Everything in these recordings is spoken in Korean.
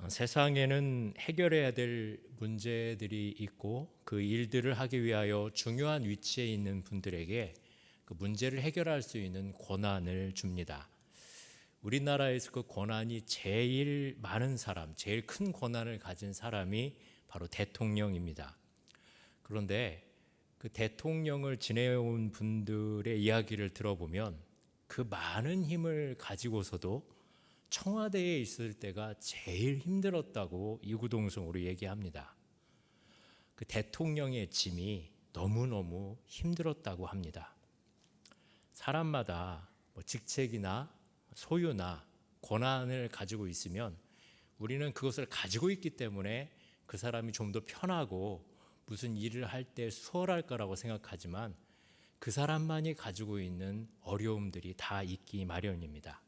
세상에는 해결해야 될 문제들이 있고 그 일들을 하기 위하여 중요한 위치에 있는 분들에게 그 문제를 해결할 수 있는 권한을 줍니다. 우리나라에서 그 권한이 제일 많은 사람, 제일 큰 권한을 가진 사람이 바로 대통령입니다. 그런데 그 대통령을 지내온 분들의 이야기를 들어보면 그 많은 힘을 가지고서도 청와대에 있을 때가 제일 힘들었다고 이구동성으로 얘기합니다. 그 대통령의 짐이 너무너무 힘들었다고 합니다. 사람마다 직책이나 소유나 권한을 가지고 있으면 우리는 그것을 가지고 있기 때문에 그 사람이 좀 더 편하고 무슨 일을 할 때 수월할 거라고 생각하지만 그 사람만이 가지고 있는 어려움들이 다 있기 마련입니다.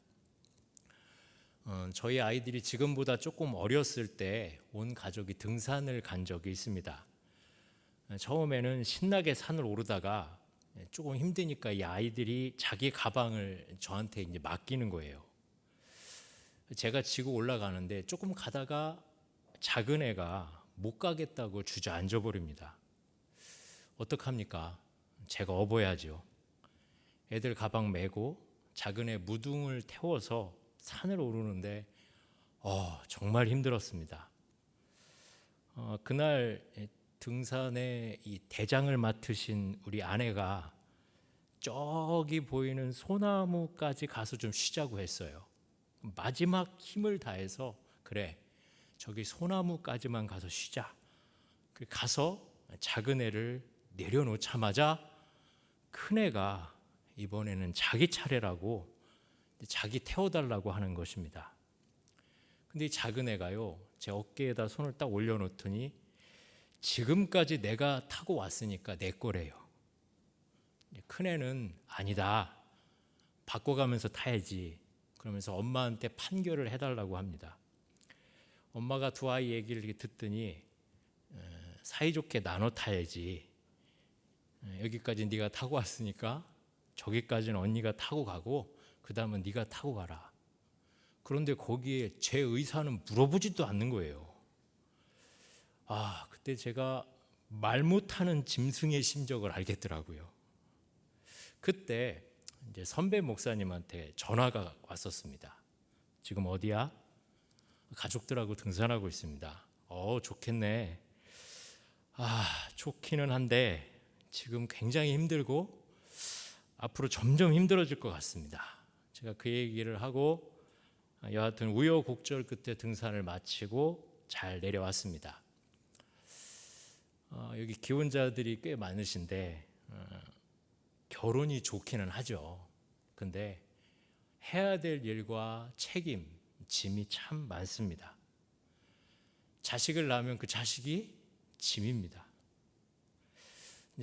저희 아이들이 지금보다 조금 어렸을 때 온 가족이 등산을 간 적이 있습니다. 처음에는 신나게 산을 오르다가 조금 힘드니까 이 아이들이 자기 가방을 저한테 이제 맡기는 거예요. 제가 지고 올라가는데 조금 가다가 작은 애가 못 가겠다고 주저앉아 버립니다. 어떡합니까? 제가 업어야죠. 애들 가방 메고 작은 애 무등을 태워서 산을 오르는데 정말 힘들었습니다. 그날 등산의 이 대장을 맡으신 우리 아내가 저기 보이는 소나무까지 가서 좀 쉬자고 했어요. 마지막 힘을 다해서 그래 저기 소나무까지만 가서 쉬자. 가서 작은 애를 내려놓자마자 큰 애가 이번에는 자기 차례라고 자기 태워달라고 하는 것입니다. 근데 이 작은 애가요 제 어깨에다 손을 딱 올려놓더니 지금까지 내가 타고 왔으니까 내 거래요. 큰 애는 아니다. 바꿔가면서 타야지. 그러면서 엄마한테 판결을 해달라고 합니다. 엄마가 두 아이 얘기를 듣더니 사이좋게 나눠 타야지. 여기까지 네가 타고 왔으니까 저기까지는 언니가 타고 가고 그 다음은 네가 타고 가라. 그런데 거기에 제 의사는 물어보지도 않는 거예요. 그때 제가 말 못하는 짐승의 심정을 알겠더라고요. 그때 이제 선배 목사님한테 전화가 왔었습니다. 지금 어디야? 가족들하고 등산하고 있습니다. 좋겠네. 좋기는 한데 지금 굉장히 힘들고 앞으로 점점 힘들어질 것 같습니다. 제가 그 얘기를 하고 여하튼 우여곡절 끝에 등산을 마치고 잘 내려왔습니다. 여기 기혼자들이 꽤 많으신데 결혼이 좋기는 하죠. 근데 해야 될 일과 책임, 짐이 참 많습니다. 자식을 낳으면 그 자식이 짐입니다.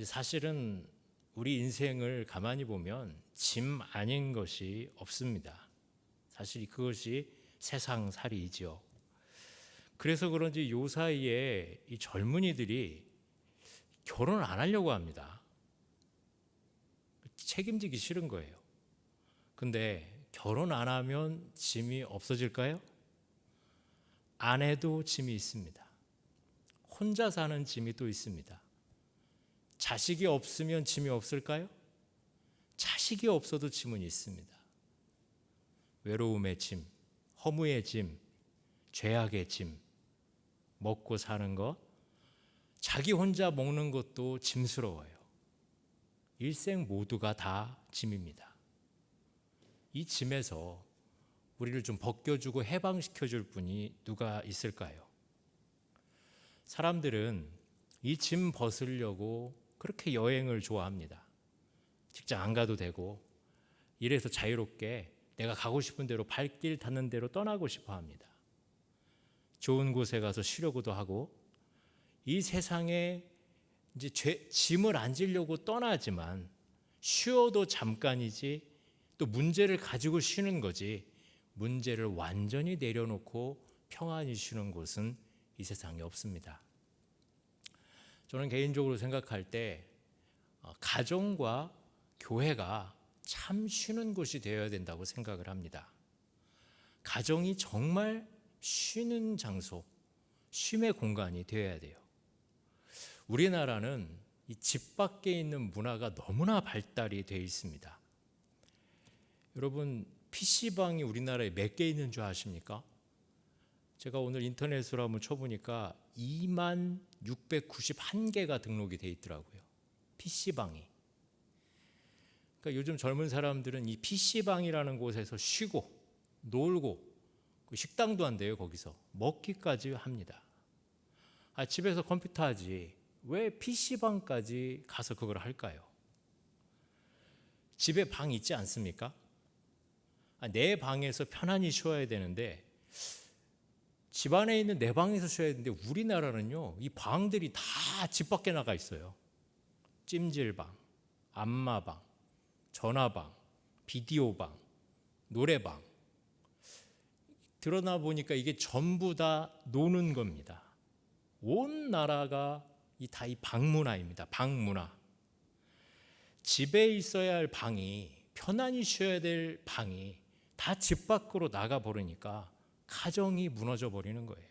사실은 우리 인생을 가만히 보면 짐 아닌 것이 없습니다. 사실 그것이 세상살이이지요. 그래서 그런지 요 사이에 이 젊은이들이 결혼을 안 하려고 합니다. 책임지기 싫은 거예요. 근데 결혼 안 하면 짐이 없어질까요? 안 해도 짐이 있습니다. 혼자 사는 짐이 또 있습니다. 자식이 없으면 짐이 없을까요? 자식이 없어도 짐은 있습니다. 외로움의 짐, 허무의 짐, 죄악의 짐, 먹고 사는 것, 자기 혼자 먹는 것도 짐스러워요. 일생 모두가 다 짐입니다. 이 짐에서 우리를 좀 벗겨주고 해방시켜줄 분이 누가 있을까요? 사람들은 이 짐 벗으려고 그렇게 여행을 좋아합니다. 직장 안 가도 되고 이래서 자유롭게 내가 가고 싶은 대로 발길 닿는 대로 떠나고 싶어 합니다. 좋은 곳에 가서 쉬려고도 하고 이 세상에 이제 짐을 안 지려고 떠나지만 쉬어도 잠깐이지 또 문제를 가지고 쉬는 거지 문제를 완전히 내려놓고 평안히 쉬는 곳은 이 세상에 없습니다. 저는 개인적으로 생각할 때 가정과 교회가 참 쉬는 곳이 되어야 된다고 생각을 합니다. 가정이 정말 쉬는 장소, 쉼의 공간이 되어야 돼요. 우리나라는 이 집 밖에 있는 문화가 너무나 발달이 되어 있습니다. 여러분, PC방이 우리나라에 몇 개 있는 줄 아십니까? 제가 오늘 인터넷으로 한번 쳐보니까 2691개가 등록이 되어 있더라고요. PC방이. 그러니까 요즘 젊은 사람들은 이 PC방이라는 곳에서 쉬고 놀고 식당도 한대요. 거기서 먹기까지 합니다. 집에서 컴퓨터 하지 왜 PC방까지 가서 그걸 할까요? 집에 방 있지 않습니까? 내 방에서 편안히 쉬어야 되는데 집 안에 있는 내 방에서 쉬어야 되는데 우리나라는요, 이 방들이 다 집 밖에 나가 있어요. 찜질방, 안마방, 전화방, 비디오방, 노래방. 드러나 보니까 이게 전부 다 노는 겁니다. 온 나라가 다 이 방문화입니다. 방문화. 집에 있어야 할 방이, 편안히 쉬어야 될 방이 다 집 밖으로 나가 버리니까 가정이 무너져 버리는 거예요.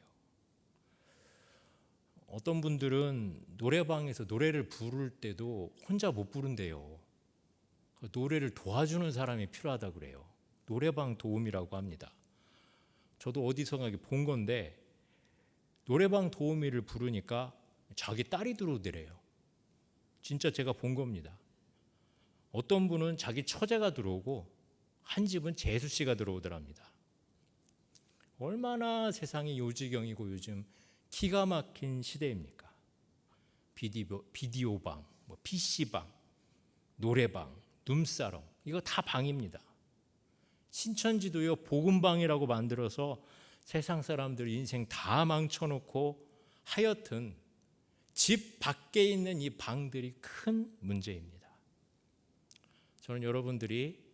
어떤 분들은 노래방에서 노래를 부를 때도 혼자 못 부른대요. 노래를 도와주는 사람이 필요하다고 그래요. 노래방 도우미라고 합니다. 저도 어디선가 본 건데 노래방 도우미를 부르니까 자기 딸이 들어오더래요. 진짜 제가 본 겁니다. 어떤 분은 자기 처제가 들어오고 한 집은 재수 씨가 들어오더랍니다. 얼마나 세상이 요지경이고 요즘 기가 막힌 시대입니까? 비디오방, PC방, 노래방, 룸사롱, 이거 다 방입니다. 신천지도요, 복음방이라고 만들어서 세상 사람들 인생 다 망쳐놓고 하여튼 집 밖에 있는 이 방들이 큰 문제입니다. 저는 여러분들이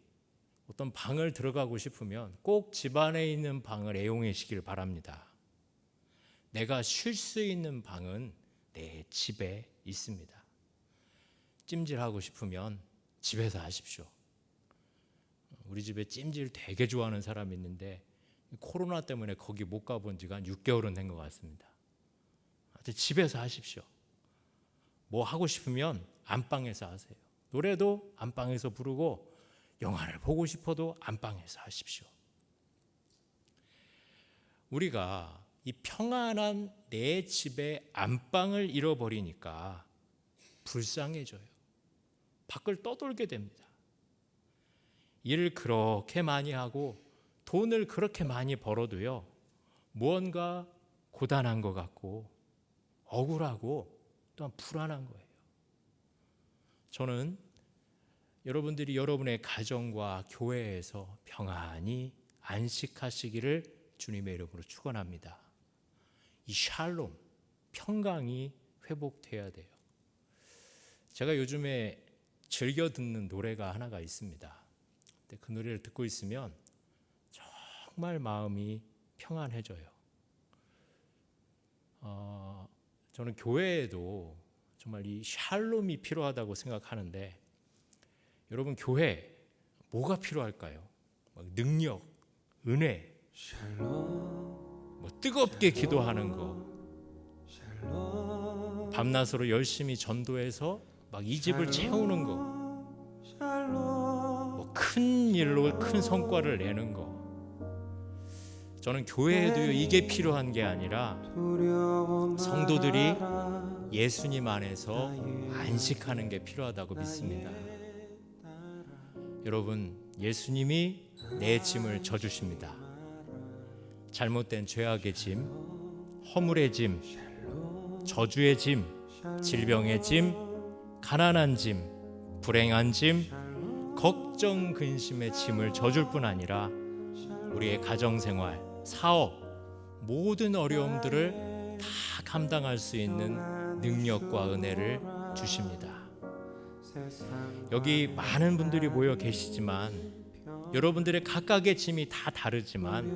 어떤 방을 들어가고 싶으면 꼭 집 안에 있는 방을 애용하시길 바랍니다. 내가 쉴 수 있는 방은 내 집에 있습니다. 찜질하고 싶으면 집에서 하십시오. 우리 집에 찜질 되게 좋아하는 사람이 있는데 코로나 때문에 거기 못 가본 지가 한 6개월은 된 것 같습니다. 집에서 하십시오. 뭐 하고 싶으면 안방에서 하세요. 노래도 안방에서 부르고 영화를 보고 싶어도 안방에서 하십시오. 우리가 이 평안한 내 집의 안방을 잃어버리니까 불쌍해져요. 밖을 떠돌게 됩니다. 일을 그렇게 많이 하고 돈을 그렇게 많이 벌어도요, 무언가 고단한 것 같고 억울하고 또한 불안한 거예요. 저는 여러분들이 여러분의 가정과 교회에서 평안히 안식하시기를 주님의 이름으로 축원합니다. 이 샬롬, 평강이 회복돼야 돼요. 제가 요즘에 즐겨 듣는 노래가 하나가 있습니다. 근데 그 노래를 듣고 있으면 정말 마음이 평안해져요. 저는 교회에도 정말 이 샬롬이 필요하다고 생각하는데, 여러분 교회 뭐가 필요할까요? 능력, 은혜, 뜨겁게 기도하는 거, 밤낮으로 열심히 전도해서 이 집을 채우는 거, 큰 일로 큰 성과를 내는 거. 저는 교회에도요, 이게 필요한 게 아니라 성도들이 예수님 안에서 안식하는 게 필요하다고 믿습니다. 여러분, 예수님이 내 짐을 져주십니다. 잘못된 죄악의 짐, 허물의 짐, 저주의 짐, 질병의 짐, 가난한 짐, 불행한 짐, 걱정, 근심의 짐을 져줄 뿐 아니라 우리의 가정생활, 사업, 모든 어려움들을 다 감당할 수 있는 능력과 은혜를 주십니다. 여기 많은 분들이 모여 계시지만 여러분들의 각각의 짐이 다 다르지만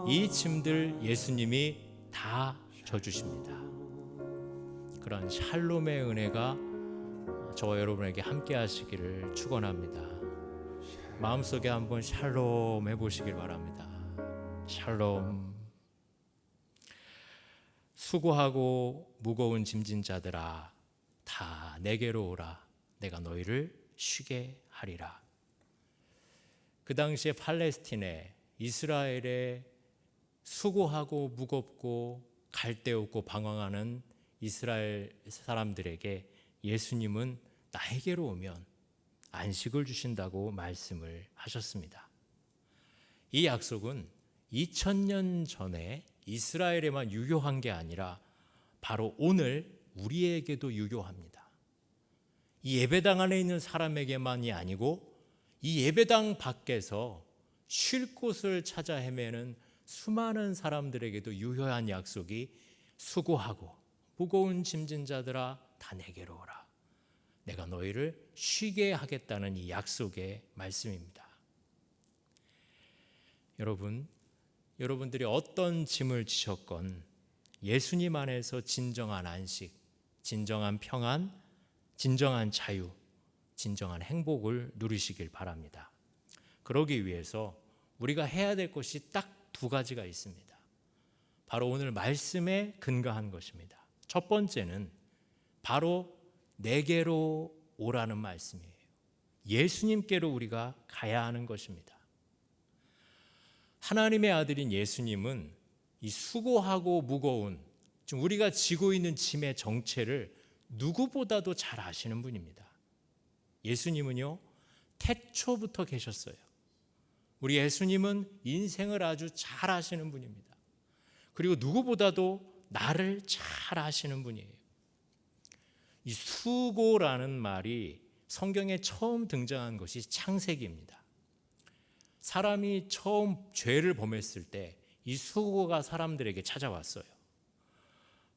이 짐들 예수님이 다 져주십니다. 그런 샬롬의 은혜가 저와 여러분에게 함께 하시기를 축원합니다. 마음속에 한번 샬롬 해보시길 바랍니다. 샬롬. 수고하고 무거운 짐진 자들아 다 내게로 오라. 내가 너희를 쉬게 하리라. 그 당시에 팔레스틴에 이스라엘에 수고하고 무겁고 갈데없고 방황하는 이스라엘 사람들에게 예수님은 나에게로 오면 안식을 주신다고 말씀을 하셨습니다. 이 약속은 2000년 전에 이스라엘에만 유효한 게 아니라 바로 오늘 우리에게도 유효합니다. 이 예배당 안에 있는 사람에게만이 아니고 이 예배당 밖에서 쉴 곳을 찾아 헤매는 수많은 사람들에게도 유효한 약속이 수고하고 무거운 짐진 자들아 다 내게로 오라. 내가 너희를 쉬게 하겠다는 이 약속의 말씀입니다. 여러분들이 어떤 짐을 지셨건 예수님 안에서 진정한 안식, 진정한 평안, 진정한 자유, 진정한 행복을 누리시길 바랍니다. 그러기 위해서 우리가 해야 될 것이 딱 두 가지가 있습니다. 바로 오늘 말씀에 근거한 것입니다. 첫 번째는 바로 내게로 오라는 말씀이에요. 예수님께로 우리가 가야 하는 것입니다. 하나님의 아들인 예수님은 이 수고하고 무거운 지금 우리가 지고 있는 짐의 정체를 누구보다도 잘 아시는 분입니다. 예수님은요, 태초부터 계셨어요. 우리 예수님은 인생을 아주 잘 아시는 분입니다. 그리고 누구보다도 나를 잘 아시는 분이에요. 이 수고라는 말이 성경에 처음 등장한 것이 창세기입니다. 사람이 처음 죄를 범했을 때 이 수고가 사람들에게 찾아왔어요.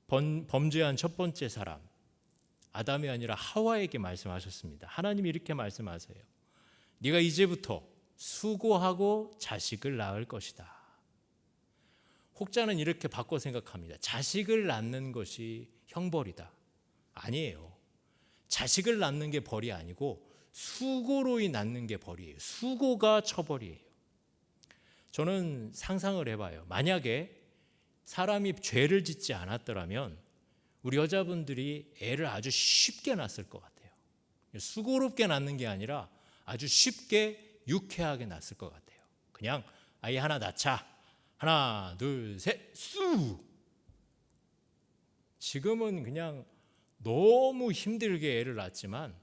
범죄한 첫 번째 사람 아담이 아니라 하와에게 말씀하셨습니다. 하나님이 이렇게 말씀하세요. 네가 이제부터 수고하고 자식을 낳을 것이다. 혹자는 이렇게 바꿔 생각합니다. 자식을 낳는 것이 형벌이다. 아니에요. 자식을 낳는 게 벌이 아니고 수고로 낳는 게 벌이에요. 수고가 처벌이에요. 저는 상상을 해봐요. 만약에 사람이 죄를 짓지 않았더라면 우리 여자분들이 애를 아주 쉽게 낳았을 것 같아요. 수고롭게 낳는 게 아니라 아주 쉽게 유쾌하게 낳았을 것 같아요. 그냥 아이 하나 낳자. 하나, 둘, 셋, 쑥! 지금은 그냥 너무 힘들게 애를 낳지만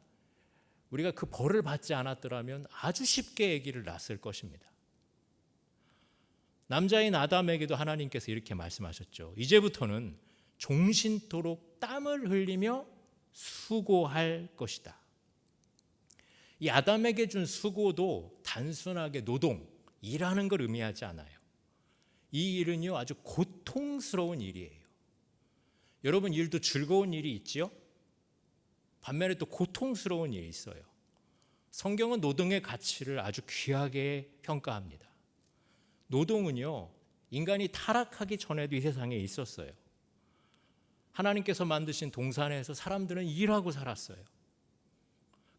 우리가 그 벌을 받지 않았더라면 아주 쉽게 아기를 낳았을 것입니다. 남자인 아담에게도 하나님께서 이렇게 말씀하셨죠. 이제부터는 종신토록 땀을 흘리며 수고할 것이다. 이 아담에게 준 수고도 단순하게 노동, 일하는 걸 의미하지 않아요. 이 일은요 아주 고통스러운 일이에요. 여러분 일도 즐거운 일이 있지요? 반면에 또 고통스러운 일이 있어요. 성경은 노동의 가치를 아주 귀하게 평가합니다. 노동은요 인간이 타락하기 전에도 이 세상에 있었어요. 하나님께서 만드신 동산에서 사람들은 일하고 살았어요.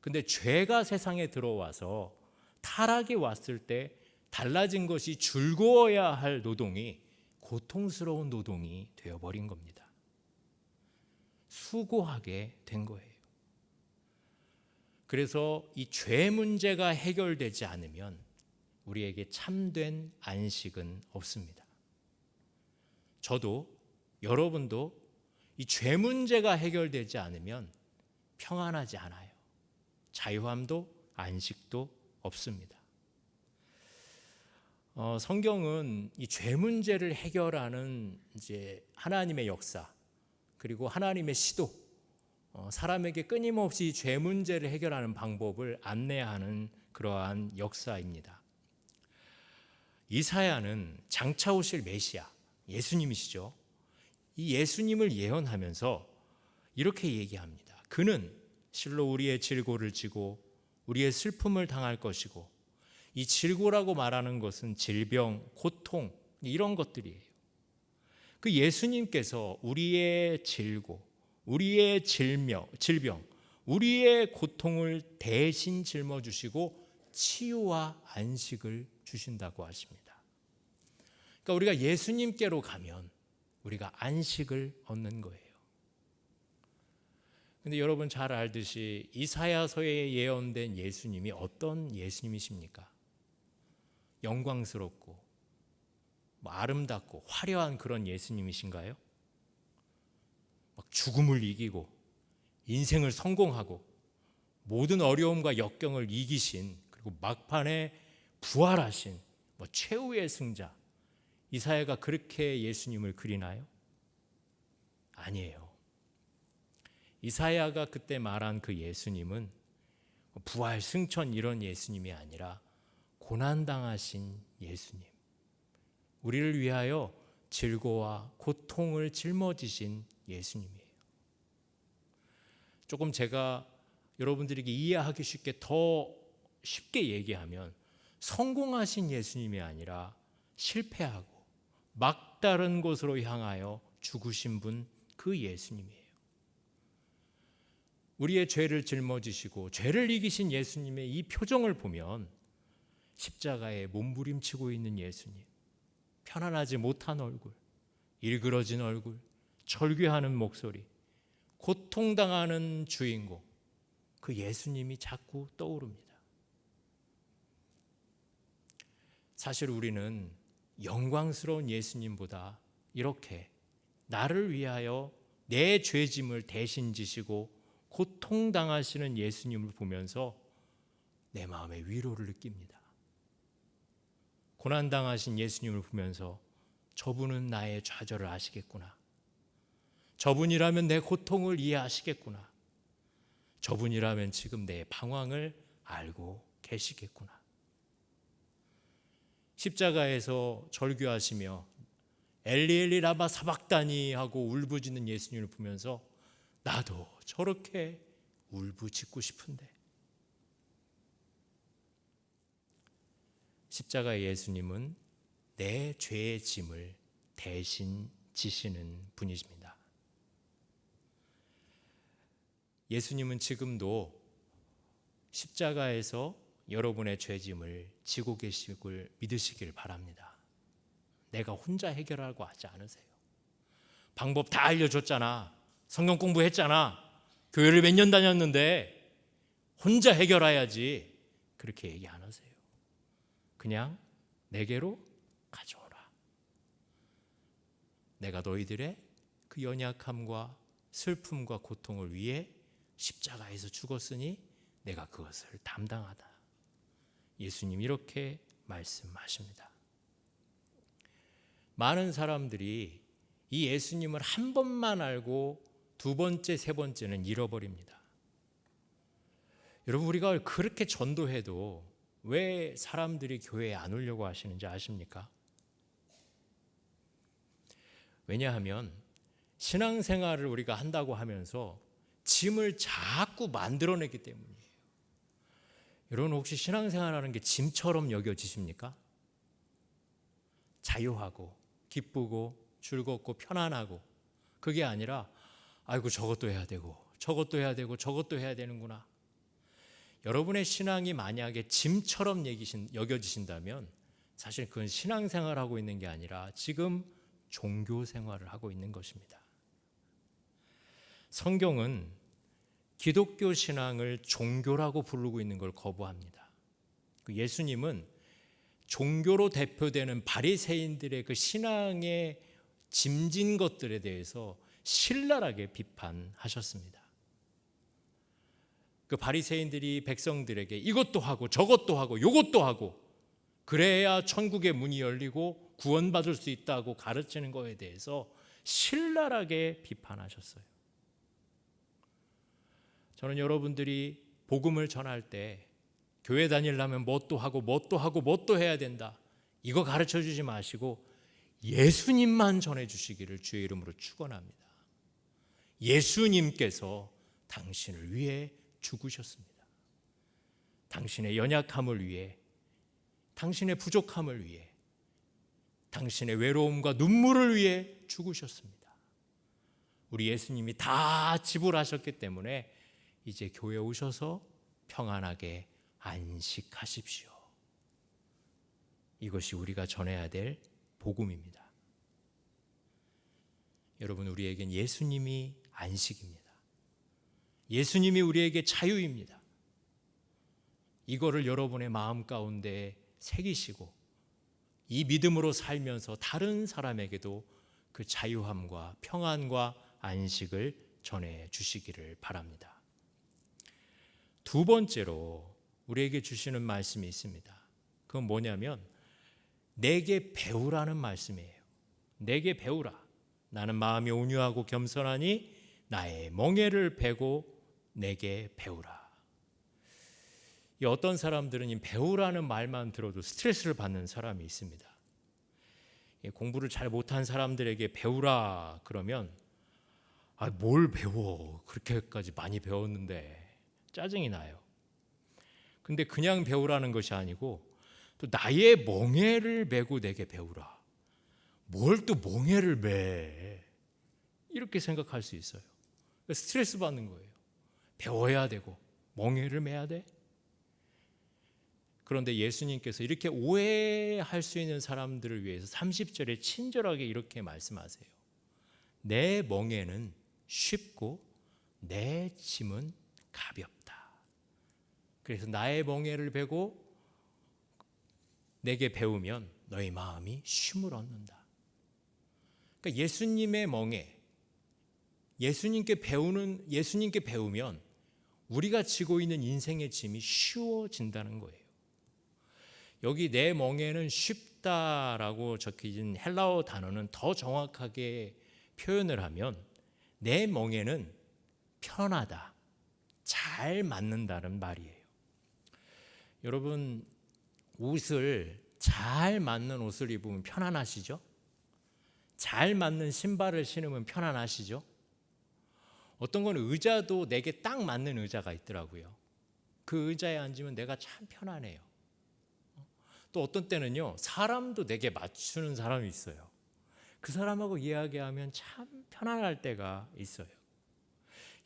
근데 죄가 세상에 들어와서 타락이 왔을 때 달라진 것이 즐거워야 할 노동이 고통스러운 노동이 되어버린 겁니다. 수고하게 된 거예요. 그래서 이 죄 문제가 해결되지 않으면 우리에게 참된 안식은 없습니다. 저도 여러분도 이 죄 문제가 해결되지 않으면 평안하지 않아요. 자유함도 안식도 없습니다. 성경은 이 죄 문제를 해결하는 이제 하나님의 역사 그리고 하나님의 시도, 사람에게 끊임없이 죄 문제를 해결하는 방법을 안내하는 그러한 역사입니다. 이사야는 장차 오실 메시아, 예수님이시죠. 이 예수님을 예언하면서 이렇게 얘기합니다. 그는 실로 우리의 질고를 지고 우리의 슬픔을 당할 것이고, 이 질고라고 말하는 것은 질병, 고통 이런 것들이에요. 그 예수님께서 우리의 질고, 우리의 질병, 우리의 고통을 대신 짊어주시고 치유와 안식을 주신다고 하십니다. 그러니까 우리가 예수님께로 가면 우리가 안식을 얻는 거예요. 근데 여러분 잘 알듯이 이사야서에 예언된 예수님이 어떤 예수님이십니까? 영광스럽고 아름답고 화려한 그런 예수님이신가요? 막 죽음을 이기고 인생을 성공하고 모든 어려움과 역경을 이기신, 그리고 막판에 부활하신 최후의 승자, 이사야가 그렇게 예수님을 그리나요? 아니에요. 이사야가 그때 말한 그 예수님은 부활, 승천 이런 예수님이 아니라 고난당하신 예수님, 우리를 위하여 질고와 고통을 짊어지신 예수님이에요. 조금 제가 여러분들에게 이해하기 쉽게 더 쉽게 얘기하면 성공하신 예수님이 아니라 실패하고 막다른 곳으로 향하여 죽으신 분, 그 예수님이에요. 우리의 죄를 짊어지시고 죄를 이기신 예수님의 이 표정을 보면 십자가에 몸부림치고 있는 예수님, 편안하지 못한 얼굴, 일그러진 얼굴, 절규하는 목소리, 고통당하는 주인공, 그 예수님이 자꾸 떠오릅니다. 사실 우리는 영광스러운 예수님보다 이렇게 나를 위하여 내 죄짐을 대신 지시고 고통당하시는 예수님을 보면서 내 마음에 위로를 느낍니다. 고난당하신 예수님을 보면서 저분은 나의 좌절을 아시겠구나. 저분이라면 내 고통을 이해하시겠구나. 저분이라면 지금 내 방황을 알고 계시겠구나. 십자가에서 절규하시며 엘리 엘리 라마 사박다니 하고 울부짖는 예수님을 보면서 나도 저렇게 울부짖고 싶은데. 십자가의 예수님은 내 죄의 짐을 대신 지시는 분이십니다. 예수님은 지금도 십자가에서 여러분의 죄짐을 지고 계시길 믿으시길 바랍니다. 내가 혼자 해결하려고 하지 않으세요. 방법 다 알려줬잖아. 성경 공부했잖아. 교회를 몇 년 다녔는데 혼자 해결해야지. 그렇게 얘기 안 하세요. 그냥 내게로 가져오라. 내가 너희들의 그 연약함과 슬픔과 고통을 위해 십자가에서 죽었으니 내가 그것을 담당하다. 예수님 이렇게 말씀하십니다. 많은 사람들이 이 예수님을 한 번만 알고 두 번째, 세 번째는 잃어버립니다. 여러분, 우리가 그렇게 전도해도 왜 사람들이 교회에 안 오려고 하시는지 아십니까? 왜냐하면 신앙생활을 우리가 한다고 하면서 짐을 자꾸 만들어내기 때문이에요. 여러분, 혹시 신앙생활하는 게 짐처럼 여겨지십니까? 자유하고 기쁘고 즐겁고 편안하고, 그게 아니라 아이고 저것도 해야 되고 저것도 해야 되고 저것도 해야 되는구나. 여러분의 신앙이 만약에 짐처럼 여겨지신다면 사실 그건 신앙생활하고 있는 게 아니라 지금 종교생활을 하고 있는 것입니다. 성경은 기독교 신앙을 종교라고 부르고 있는 걸 거부합니다. 예수님은 종교로 대표되는 바리새인들의 그 신앙에 짐진 것들에 대해서 신랄하게 비판하셨습니다. 그 바리새인들이 백성들에게 이것도 하고 저것도 하고 요것도 하고 그래야 천국의 문이 열리고 구원받을 수 있다고 가르치는 것에 대해서 신랄하게 비판하셨어요. 저는 여러분들이 복음을 전할 때 교회 다니려면 뭣도 하고 뭣도 하고 뭣도 해야 된다, 이거 가르쳐 주지 마시고 예수님만 전해 주시기를 주의 이름으로 축원합니다. 예수님께서 당신을 위해 죽으셨습니다. 당신의 연약함을 위해, 당신의 부족함을 위해, 당신의 외로움과 눈물을 위해 죽으셨습니다. 우리 예수님이 다 지불하셨기 때문에 이제 교회 오셔서 평안하게 안식하십시오. 이것이 우리가 전해야 될 복음입니다. 여러분, 우리에겐 예수님이 안식입니다. 예수님이 우리에게 자유입니다. 이거를 여러분의 마음 가운데 새기시고 이 믿음으로 살면서 다른 사람에게도 그 자유함과 평안과 안식을 전해 주시기를 바랍니다. 두 번째로 우리에게 주시는 말씀이 있습니다. 그건 뭐냐면 내게 배우라는 말씀이에요. 내게 배우라. 나는 마음이 온유하고 겸손하니 나의 멍에를 베고 내게 배우라. 이 어떤 사람들은 이 배우라는 말만 들어도 스트레스를 받는 사람이 있습니다. 공부를 잘 못한 사람들에게 배우라 그러면 뭘 배워? 그렇게까지 많이 배웠는데 짜증이 나요. 근데 그냥 배우라는 것이 아니고 또 나의 멍에를 메고 내게 배우라. 뭘 또 멍에를 매? 이렇게 생각할 수 있어요. 스트레스 받는 거예요. 배워야 되고 멍에를 매야 돼? 그런데 예수님께서 이렇게 오해할 수 있는 사람들을 위해서 30절에 친절하게 이렇게 말씀하세요. 내 멍에는 쉽고 내 짐은 가볍다. 그래서 나의 멍에를 베고 내게 배우면 너희 마음이 쉼을 얻는다. 그러니까 예수님의 멍에, 예수님께 배우면 우리가 지고 있는 인생의 짐이 쉬워진다는 거예요. 여기 내 멍에는 쉽다라고 적혀진 헬라어 단어는 더 정확하게 표현을 하면 내 멍에는 편하다, 잘 맞는다는 말이에요. 여러분, 옷을 잘 맞는 옷을 입으면 편안하시죠? 잘 맞는 신발을 신으면 편안하시죠? 어떤 건 의자도 내게 딱 맞는 의자가 있더라고요. 그 의자에 앉으면 내가 참 편안해요. 또 어떤 때는요, 사람도 내게 맞추는 사람이 있어요. 그 사람하고 이야기하면 참 편안할 때가 있어요.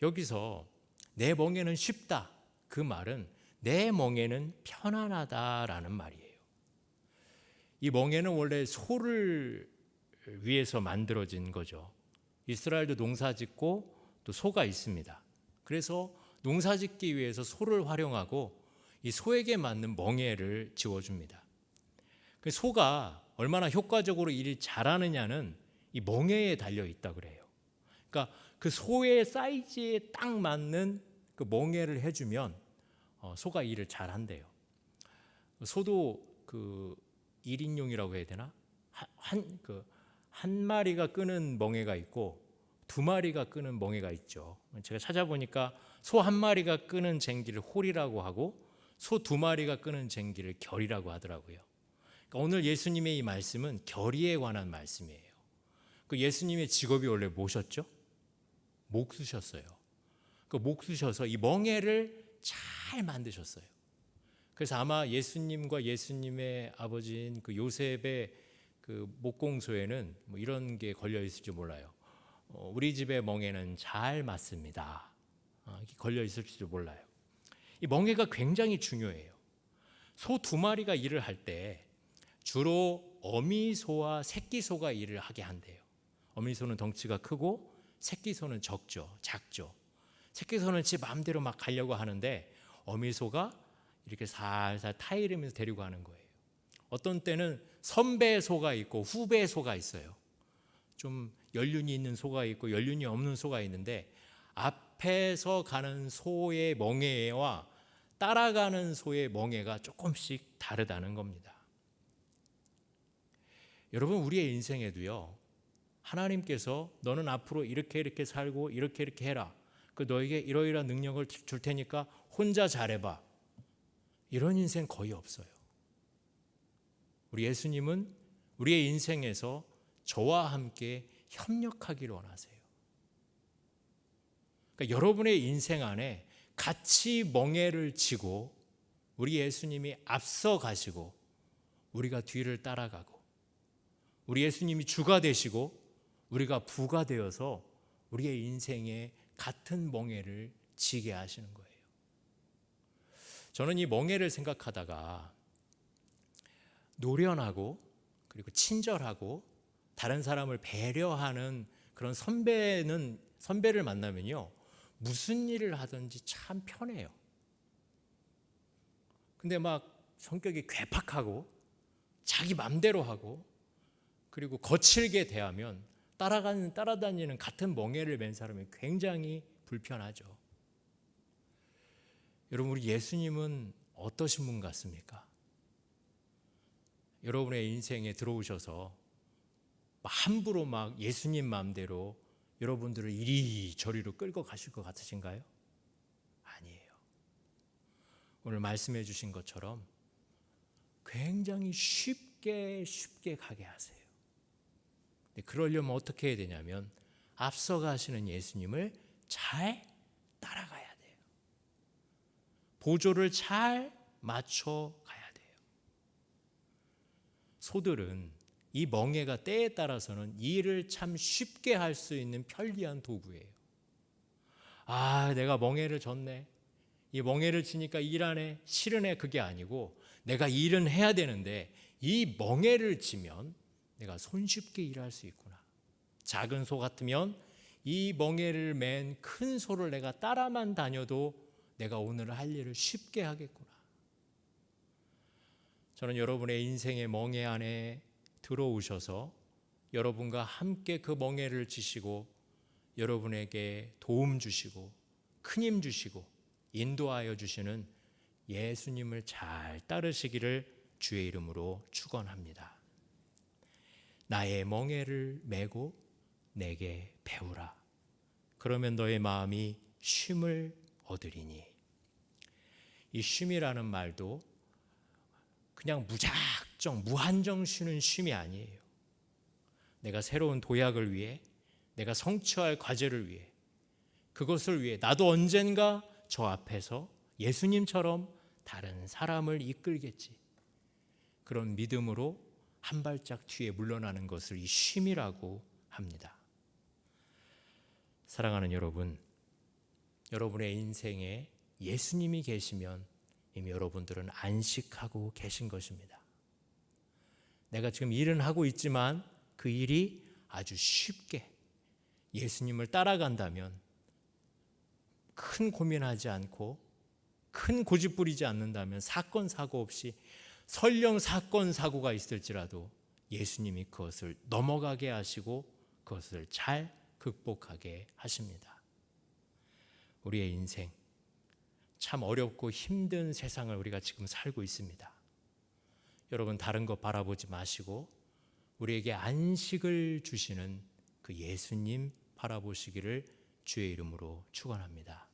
여기서 내 멍에는 쉽다. 그 말은 내 멍에는 편안하다라는 말이에요. 이 멍에는 원래 소를 위해서 만들어진 거죠. 이스라엘도 농사 짓고 또 소가 있습니다. 그래서 농사 짓기 위해서 소를 활용하고 이 소에게 맞는 멍에를 지어줍니다. 소가 얼마나 효과적으로 일을 잘하느냐는 이 멍에에 달려 있다 그래요. 그러니까 그 소의 사이즈에 딱 맞는 그 멍에를 해주면 소가 일을 잘한대요. 소도 그 1인용이라고 해야 되나? 한 마리가 끄는 멍에가 있고 두 마리가 끄는 멍에가 있죠. 제가 찾아보니까 소 한 마리가 끄는 쟁기를 홀이라고 하고 소 두 마리가 끄는 쟁기를 결이라고 하더라고요. 그러니까 오늘 예수님의 이 말씀은 결의에 관한 말씀이에요. 그 예수님의 직업이 원래 뭐셨죠? 목수셨어요. 그 목수셔서 이 멍에를 잘 만드셨어요. 그래서 아마 예수님과 예수님의 아버지인 그 요셉의 그 목공소에는 뭐 이런 게 걸려 있을지 몰라요. 우리 집의 멍에는 잘 맞습니다. 이렇게 걸려 있을지도 몰라요. 이 멍에가 굉장히 중요해요. 소 두 마리가 일을 할 때 주로 어미소와 새끼소가 일을 하게 한대요. 어미소는 덩치가 크고 새끼소는 작죠. 새끼소는 지 마음대로 막 가려고 하는데 어미소가 이렇게 살살 타이르면서 데리고 가는 거예요. 어떤 때는 선배소가 있고 후배소가 있어요. 좀 연륜이 있는 소가 있고 연륜이 없는 소가 있는데 앞에서 가는 소의 멍에와 따라가는 소의 멍에가 조금씩 다르다는 겁니다. 여러분, 우리의 인생에도요, 하나님께서 너는 앞으로 이렇게 살고 이렇게 해라. 그 너에게 이러이러한 능력을 줄 테니까 혼자 잘해봐. 이런 인생 거의 없어요. 우리 예수님은 우리의 인생에서 저와 함께 협력하기를 원하세요. 그러니까 여러분의 인생 안에 같이 멍에를 지고 우리 예수님이 앞서 가시고 우리가 뒤를 따라가고 우리 예수님이 주가 되시고 우리가 부가 되어서 우리의 인생에 같은 멍에를 지게 하시는 거예요. 저는 이 멍에를 생각하다가 노련하고 그리고 친절하고 다른 사람을 배려하는 그런 선배를 만나면요, 무슨 일을 하든지 참 편해요. 근데 막 성격이 괴팍하고 자기 맘대로 하고 그리고 거칠게 대하면 따라다니는 같은 멍에를 맨 사람이 굉장히 불편하죠. 여러분, 우리 예수님은 어떠신 분 같습니까? 여러분의 인생에 들어오셔서 함부로 막 예수님 마음대로 여러분들을 이리저리로 끌고 가실 것 같으신가요? 아니에요. 오늘 말씀해 주신 것처럼 굉장히 쉽게 가게 하세요. 근데 그러려면 어떻게 해야 되냐면 앞서 가시는 예수님을 잘 따라가야 돼요. 보조를 잘 맞춰 가야 돼요. 소들은 이 멍에가 때에 따라서는 일을 참 쉽게 할 수 있는 편리한 도구예요. 내가 멍에를 졌네. 이 멍에를 치니까 일 안 해. 싫으네. 그게 아니고 내가 일은 해야 되는데 이 멍에를 치면 내가 손쉽게 일할 수 있구나. 작은 소 같으면 이 멍에를 맨 큰 소를 내가 따라만 다녀도 내가 오늘 할 일을 쉽게 하겠구나. 저는 여러분의 인생의 멍에 안에 들어오셔서 여러분과 함께 그 멍에를 치시고 여러분에게 도움 주시고 큰 힘 주시고 인도하여 주시는 예수님을 잘 따르시기를 주의 이름으로 축원합니다. 나의 멍에를 메고 내게 배우라. 그러면 너의 마음이 쉼을 얻으리니. 이 쉼이라는 말도 그냥 무작정 무한정 쉬는 쉼이 아니에요. 내가 새로운 도약을 위해, 내가 성취할 과제를 위해, 그것을 위해 나도 언젠가 저 앞에서 예수님처럼 다른 사람을 이끌겠지. 그런 믿음으로 한 발짝 뒤에 물러나는 것을 이 쉼이라고 합니다. 사랑하는 여러분, 여러분의 인생에 예수님이 계시면 이미 여러분들은 안식하고 계신 것입니다. 내가 지금 일은 하고 있지만 그 일이 아주 쉽게 예수님을 따라간다면 큰 고민하지 않고 큰 고집 부리지 않는다면 사건 사고 없이 설령 사건 사고가 있을지라도 예수님이 그것을 넘어가게 하시고 그것을 잘 극복하게 하십니다. 우리의 인생 참 어렵고 힘든 세상을 우리가 지금 살고 있습니다. 여러분, 다른 것 바라보지 마시고 우리에게 안식을 주시는 그 예수님 바라보시기를 주의 이름으로 축원합니다.